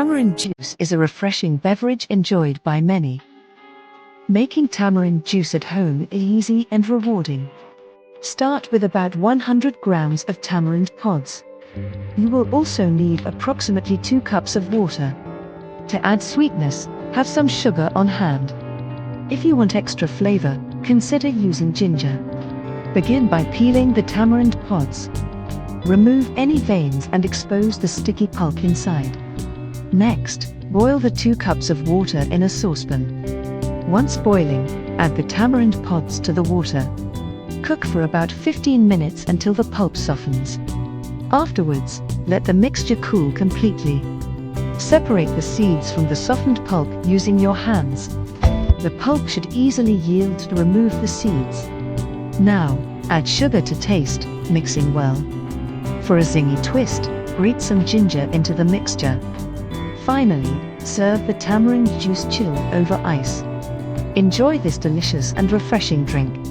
Tamarind juice is a refreshing beverage enjoyed by many. Making tamarind juice at home is easy and rewarding. Start with about 100 grams of tamarind pods. You will also need approximately 2 cups of water. To add sweetness, have some sugar on hand. If you want extra flavor, consider using ginger. Begin by peeling the tamarind pods. Remove any veins and expose the sticky pulp inside. Next, boil the 2 cups of water in a saucepan. Once boiling, add the tamarind pods to the water. Cook for about 15 minutes until the pulp softens. Afterwards, let the mixture cool completely. Separate the seeds from the softened pulp using your hands. The pulp should easily yield to remove the seeds. Now, add sugar to taste, mixing well. For a zingy twist, grate some ginger into the mixture. Finally, serve the tamarind juice chilled over ice. Enjoy this delicious and refreshing drink.